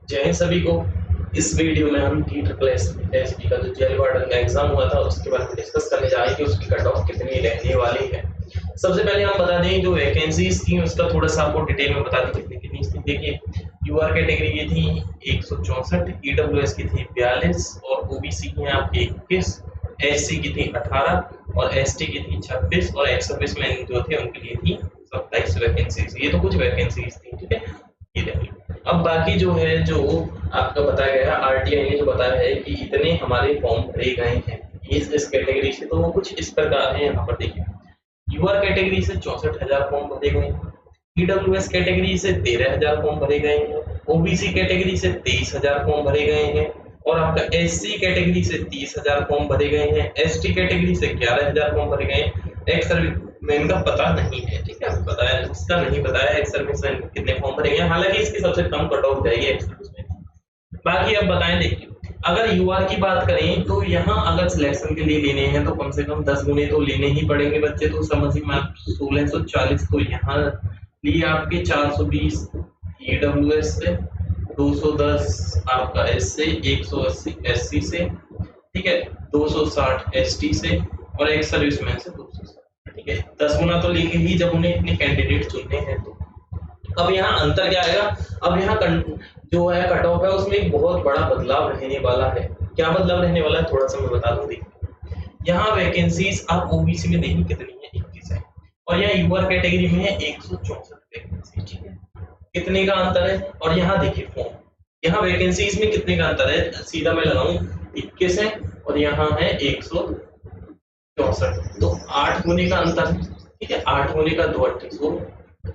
जय हिंद सभी को। इस वीडियो में हम TSSB का जो जेल वार्डन का एग्जाम हुआ था उसके बारे में डिस्कस करने जा रहे हैं कि उसकी कट ऑफ कितनी रहने वाली है। सबसे पहले हम बता दें जो वैकेंसीज थी उसका थोड़ा सा आपको डिटेल में बता दें कितनी कितनी थी। देखिए यूआर कैटेगरी की थी 164, ईडब्ल्यूएस की थी 42 और ओबीसी की आपकी 21, एससी की थी 18 और एसटी की थी 26 और एक्स सर्विस मैन जो थे उनके लिए थी 27 वैकेंसीज। ये तो कुछ वैकेंसीज थी, ठीक है। ये देखिए अब बाकी जो है जो आपका बताया गया है आरटीआई ने जो बताया है कि इतने हमारे फॉर्म भरे गए हैं इस कैटेगरी से, तो वो कुछ इस प्रकार है। यहाँ पर देखिए यूआर कैटेगरी से 64,000 फॉर्म भरे गए हैं, ईडब्ल्यूएस कैटेगरी से 13,000 फॉर्म भरे गए हैं, ओबीसी कैटेगरी से 23,000 फॉर्म भरे गए हैं और आपका एससी कैटेगरी से 30,000 फॉर्म भरे गए हैं, एसटी कैटेगरी से 11,000 फॉर्म भरे गए हैं। एक्स सर्विसमैन का पता नहीं है, ठीक है, पता है इसका नहीं पता है एक्स सर्विसमैन कितने फॉर्म भरेंगे, हालांकि इसकी सबसे कम कट ऑफ जाएगी एक्स सर्विसमैन। बाकी अब बताएं, देखिए अगर यूआर की बात करें तो यहाँ अगर सिलेक्शन के लिए लेने हैं तो कम से कम 10 गुने तो लेने ही पड़ेंगे बच्चे, तो समझिए मैं 1640 तो यहाँ लिए आपके 420 ईडब्ल्यूएस से, 210 आपका एस से, 180 एससी से, ठीक है, 260 एसटी से और एक सर्विसमैन से 260, ठीक है। 10 गुना तो लेंगे ही जब उन्हें इतने कैंडिडेट चुनने हैं तो। अब यहाँ अंतर क्या आएगा, अब यहाँ जो है कट ऑफ है उसमें एक बहुत बड़ा बदलाव रहने वाला है। क्या बदलाव रहने वाला है थोड़ा सा मैं बता दूं। देखिए यहाँ वैकेंसीज आप ओबीसी में देखिए कितनी है, 21 है और यहाँ यूआर कैटेगरी में है 164 वैकेंसी, ठीक है। कितने का अंतर है, और यहाँ देखिए फॉर्म, यहाँ वैकेंसीज में कितने का अंतर है, सीधा मैं लगाऊं 21 है और यहाँ है 164, तो 8 गुने का अंतर है, ठीक है। 8 गुने का 2 28,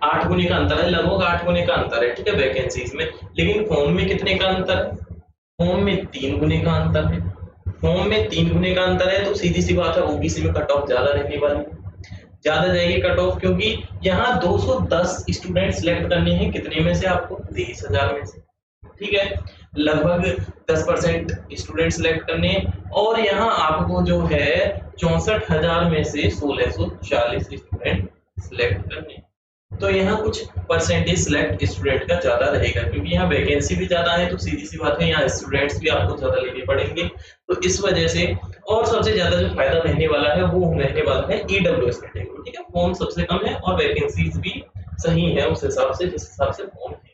8 गुने का अंतर है, लगभग 8 गुने का अंतर है, ठीक है, वैकेंसीज में। लेकिन फॉर्म में कितने का अंतर है, फॉर्म में 3 गुने का अंतर है। फॉर्म में 3 गुने का अंतर है तो सीधी सी बात है ओबीसी में कट ऑफ ज्यादा रहने वाली, ज्यादा जाएगी कट ऑफ, क्योंकि यहाँ 210 स्टूडेंट सिलेक्ट करने हैं, कितने में से आपको 23,000 में से, ठीक है, लगभग 10% स्टूडेंट सिलेक्ट करने हैं और यहाँ आपको जो है 64,000 में से 1640 स्टूडेंट सिलेक्ट करने हैं। तो यहाँ कुछ परसेंटेज सिलेक्ट स्टूडेंट का ज्यादा रहेगा, क्योंकि यहाँ वैकेंसी भी ज्यादा है तो सीधी सी बात है यहाँ स्टूडेंट्स भी आपको ज्यादा लेने पड़ेंगे, तो इस वजह से। और सबसे ज्यादा जो फायदा रहने वाला है वो रहने वाला है ईडब्ल्यूएस कैटेगरी, ठीक है, फॉर्म सबसे कम है और वैकेंसीज भी सही है उस हिसाब से जिस हिसाब से फॉर्म है।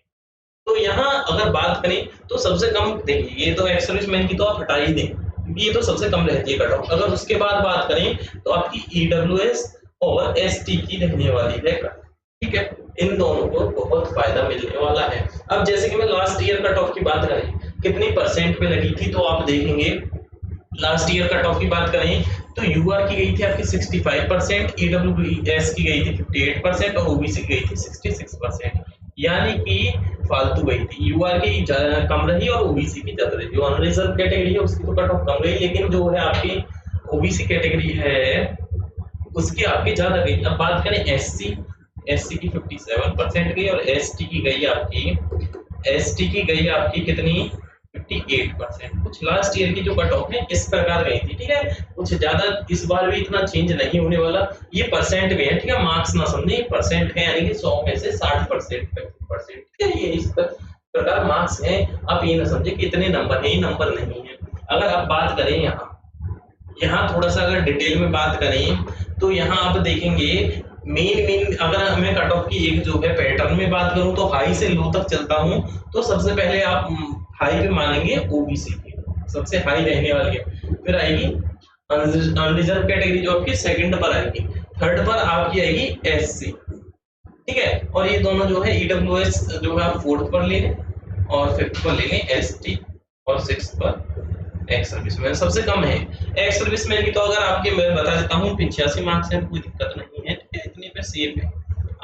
तो यहाँ अगर बात करें तो सबसे कम, देखिए ये तो एक्स सर्विसमैन की तो आप हटा ही दें क्योंकि ये तो सबसे कम रहती है कट ऑफ। अगर उसके बाद बात करें तो आपकी ईडब्ल्यूएस और एसटी की रहने वाली है कट, ठीक है, इन दोनों को बहुत फायदा मिलने वाला है। अब जैसे कि मैं लास्ट ईयर कट ऑफ की बात करें कितनी परसेंट पे लगी थी, तो आप देखेंगे लास्ट ईयर कट ऑफ की बात करें तो यूआर की गई थी आपकी 65%, ईडब्ल्यूएस की गई थी 58% और ओबीसी की गई थी 66%, यानी कि फालतू गई थी। यूआर की कम रही और ओबीसी की ज्यादा रही। जो अनरिजर्व कैटेगरी है उसकी तो कट ऑफ कम गई, लेकिन जो है आपकी ओबीसी कैटेगरी है उसकी आपकी ज्यादा गई। अब बात करें एससी की 57% गई और एसटी की गई आपकी कितनी 58%। कुछ लास्ट ईयर की जो कट ऑफ है इस प्रकार गई थी, ठीक है, कुछ ज्यादा इस बार भी इतना चेंज नहीं होने वाला। ये परसेंट में है, ठीक है, मार्क्स ना समझे, परसेंट है, यानी कि 100 में से 60%, ठीक है, ये इस प्रकार मार्क्स है। आप ये ना समझे कि इतने नंबर है, ये नंबर नहीं है। अगर आप बात करें यहाँ थोड़ा सा अगर डिटेल में बात करें तो यहाँ आप देखेंगे मेन अगर मैं कट ऑफ की एक जो है पैटर्न में बात करूं तो हाई से लो तक चलता हूं, तो सबसे पहले आप हाई पे मानेंगे ओबीसी की, सबसे हाई रहने वाली है, फिर आएगी अनरिजर्व कैटेगरी जो आपकी सेकंड पर आएगी, थर्ड पर आपकी आएगी एससी, ठीक है, और ये दोनों जो है ईडब्ल्यूएस जो है आप फोर्थ पर ले लें और फिफ्थ पर ले लें एसटी और सिक्स्थ पर एक्स सर्विसमैन। सबसे कम है एक्स सर्विसमैन की, तो अगर आपके मैं बता देता हूँ 85 मार्क्स है, कोई दिक्कत नहीं है, ठीक है, इतने पे सेफ है,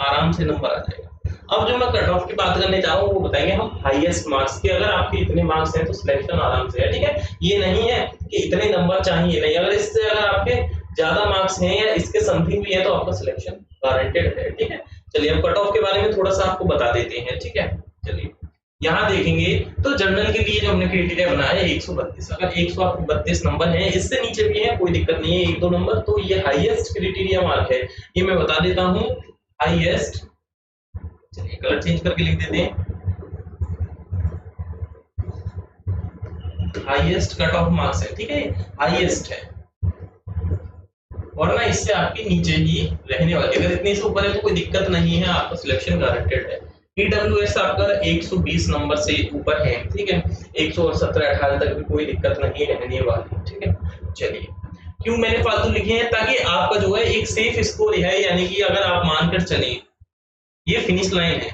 आराम से नंबर आ जाएगा। अब जो मैं कट ऑफ की बात करने चाहूँ वो बताएंगे हम हाईएस्ट मार्क्स की। अगर आपके इतने मार्क्स हैं तो सिलेक्शन आराम से है, ठीक है, ये नहीं है कि इतने नंबर चाहिए नहीं, अगर इससे अगर आपके ज्यादा मार्क्स हैं या इसके समथिंग भी है तो आपका सिलेक्शन गारंटेड है, ठीक है। चलिए अब कट ऑफ के बारे में थोड़ा सा आपको बता देते हैं, ठीक है। चलिए यहाँ देखेंगे तो जनरल के लिए जो हमने क्राइटेरिया बनाया है 132, अगर 132 नंबर है, इससे नीचे भी है कोई दिक्कत नहीं है, 1-2 नंबर, तो ये हाईएस्ट क्राइटेरिया मार्क है, ये मैं बता देता हूँ हाईएस्ट। चलिए कलर चेंज करके लिख देते हैं, हाईएस्ट कट ऑफ मार्क्स है, ठीक है, हाईएस्ट है, वरना इससे आपके नीचे ही रहने वाली। अगर इतने से ऊपर है तो कोई दिक्कत नहीं है, आपका सिलेक्शन गारंटेड है। ईडब्ल्यूएस आपका 120 नंबर से ऊपर है, ठीक है, 117 18 तक भी कोई दिक्कत नहीं रहने वाली, ठीक है। चलिए, क्यों मैंने फालतू लिखे हैं, ताकि आपका जो है एक सेफ स्कोर है, यानी कि अगर आप मानकर चलें ये फिनिश लाइन है,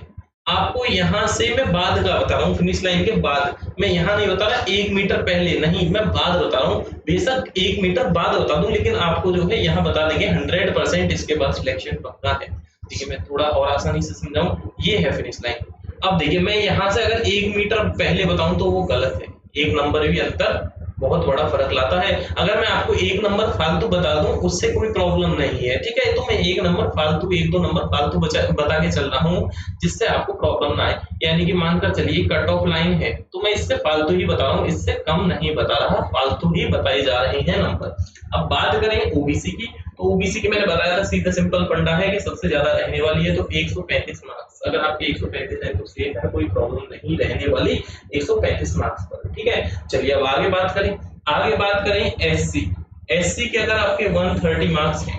आपको यहाँ से मैं बाद का बता रहा हूँ, फिनिश लाइन के बाद, मैं यहाँ नहीं बता रहा 1 मीटर पहले, नहीं, मैं बाद बता रहा हूँ, बेशक 1 मीटर बाद बता दूं, लेकिन आपको जो है यहाँ बता देंगे 100% इसके बाद सिलेक्शन पक्का है। ठीक है, मैं थोड़ा और आसानी से समझाऊं, ये है फिनिश लाइन। अब देखिए, मैं यहाँ से अगर 1 मीटर पहले बताऊं तो वो गलत है, 1 नंबर भी अंतर बहुत बड़ा फर्क लाता है। अगर मैं आपको 1 नंबर फालतू बता दूं उससे कोई प्रॉब्लम नहीं है, ठीक है, तो मैं 1 नंबर फालतू 1-2 नंबर फालतू बता के चल रहा हूँ जिससे आपको प्रॉब्लम ना आए। यानी कि मानकर चलिए कट ऑफ लाइन है तो मैं इससे फालतू ही बता रहा हूँ, इससे कम नहीं बता रहा, फालतू ही बताए जा रहे हैं नंबर। अब बात करें ओबीसी की, तो ओबीसी की मैंने बताया था सीधा सिंपल फंडा है कि सबसे ज्यादा रहने वाली है, तो 135 मार्क्स, अगर आपके 135 है तो सेफ है, कोई प्रॉब्लम नहीं रहने वाली 135 मार्क्स पर, ठीक है। चलिए अब आगे बात करें एससी। एससी के अगर आपके 130 मार्क्स हैं,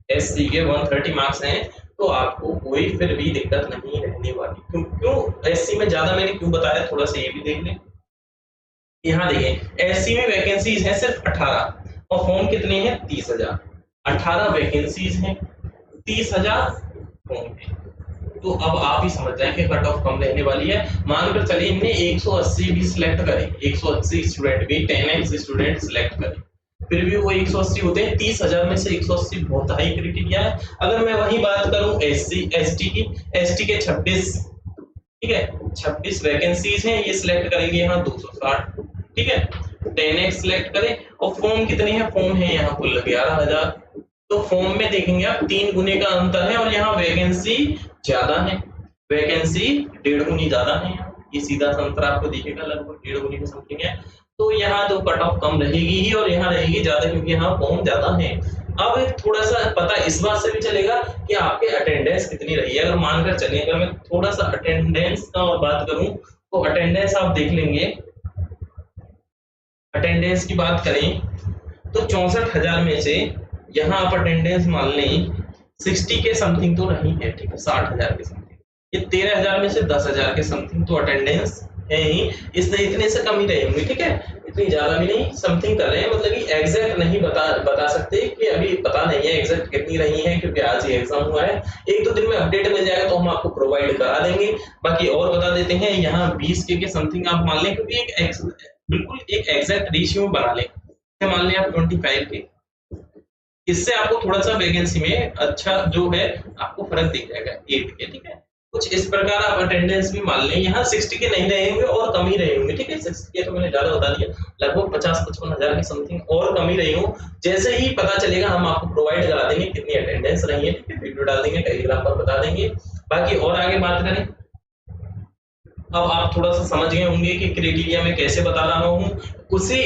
एससी के 130 मार्क्स हैं तो आपको कोई फिर भी दिक्कत नहीं रहने वाली। क्यों एससी में ज्यादा मैंने क्यों बताया, थोड़ा सा ये भी देख लें। यहाँ देखें, एससी में वैकेंसीज है सिर्फ 18 और फॉर्म कितने हैं 30,000। 18 वैकेंसीज हैं, 30,000 फॉर्म है, तो अब आप ही समझ जाएं कि कट ऑफ कम रहने वाली है। मानकर चलिए इनने 180 भी सिलेक्ट करे, 180 स्टूडेंट भी 10x स्टूडेंट सिलेक्ट करे, फिर भी वो 180 होते हैं, 30,000 में से 180 बहुत हाई क्राइटेरिया है। अगर मैं वही बात करूं एससी एसटी की, एसटी के 26, ठीक है, 26 वैकेंसीज हैं, ये सिलेक्ट करेंगे यहाँ 260, ठीक है, 10x सिलेक्ट करें और फॉर्म कितने हैं, फॉर्म है यहाँ कुल 11,000, तो फॉर्म में देखेंगे आप 3 गुने का अंतर है और यहाँ वैकेंसी ज्यादा है, वैकेंसी 1.5 गुनी ज्यादा है, ये सीधा सा अंतर आपको दिखेगा, लगभग 1.5 गुनी का समथिंग है। तो यहाँ तो कट ऑफ कम रहेगी ही और यहाँ रहेगी ज्यादा, क्योंकि यहाँ फॉर्म ज्यादा है। अब थोड़ा सा पता इस बात से भी चलेगा कि आपके अटेंडेंस कितनी रही है। अगर मानकर चलिए, अगर मैं थोड़ा सा अटेंडेंस का और बात करूं तो अटेंडेंस आप देख लेंगे, अटेंडेंस की बात करें तो 64,000 में से यहाँ आप अटेंडेंस मान लें 60 के समथिंग तो रही है, ठीक है, 60,000 के समथिंग, ये 13,000 में से 10,000 के समथिंग तो अटेंडेंस है ही, इसलिए इतने से कम ही रहेंगे, ठीक है, इतनी ज्यादा भी नहीं, समथिंग कर रहे हैं, मतलब कि एग्जैक्ट नहीं बता सकते कि अभी पता नहीं है एग्जैक्ट कितनी रही है, क्योंकि आज ही एग्जाम हुआ है। 1-2 दिन में अपडेट मिल जाएगा तो हम आपको प्रोवाइड करा देंगे। बाकी और बता देते हैं, यहाँ 20 के समथिंग आप मान लें, क्योंकि बिल्कुल एक एग्जैक्ट रेशियो बना लें, मान लें आप 25 के, इससे आपको थोड़ा सा वैकेंसी में अच्छा जो है आपको फर्क दिख जाएगा 8 के, ठीक है। कुछ इस प्रकार आप अटेंडेंस भी मान लें, यहाँ 60 के नहीं रहे होंगे और कम ही रहे होंगे, ठीक है, 60 के तो मैंने ज्यादा बता दिया, लगभग 50-55 हजार के समथिंग और कम ही रही हो। जैसे ही पता चलेगा हम आपको प्रोवाइड करा देंगे कितनी अटेंडेंस रही है, ठीक है, वीडियो डाल देंगे, टेलीग्राम पर बता देंगे। बाकी और आगे बात करें, अब आप थोड़ा सा समझ गए होंगे कि क्राइटेरिया में कैसे बता रहा हूँ, उसी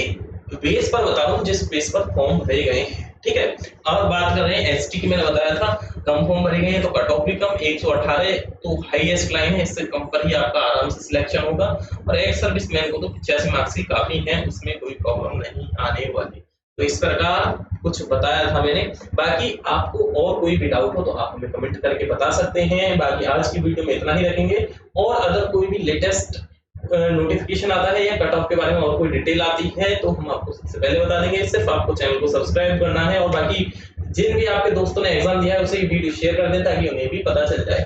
बेस पर बता रहा हूँ जिस बेस पर फॉर्म भरे गए हैं, ठीक है। अब बात कर रहे हैं एसटी की, मैंने बताया था कम फॉर्म भरे गए हैं तो कट ऑफ भी कम, 118 तो हाईएस्ट लाइन है, इससे कम पर ही आपका आराम से सिलेक्शन होगा। और एक्स सर्विसमैन को तो 85 मार्क्स ही काफी है, उसमें कोई प्रॉब्लम नहीं आने वाली। तो इस प्रकार कुछ बताया था मैंने। बाकी आपको और कोई भी डाउट हो तो आप हमें कमेंट करके बता सकते हैं। बाकी आज की वीडियो में इतना ही रखेंगे, और अगर कोई भी लेटेस्ट नोटिफिकेशन आता है या कट ऑफ के बारे में और कोई डिटेल आती है तो हम आपको सबसे पहले बता देंगे। सिर्फ आपको चैनल को सब्सक्राइब करना है, और बाकी जिन भी आपके दोस्तों ने एग्जाम दिया है उसे वीडियो शेयर कर दें ताकि उन्हें भी पता चल जाए।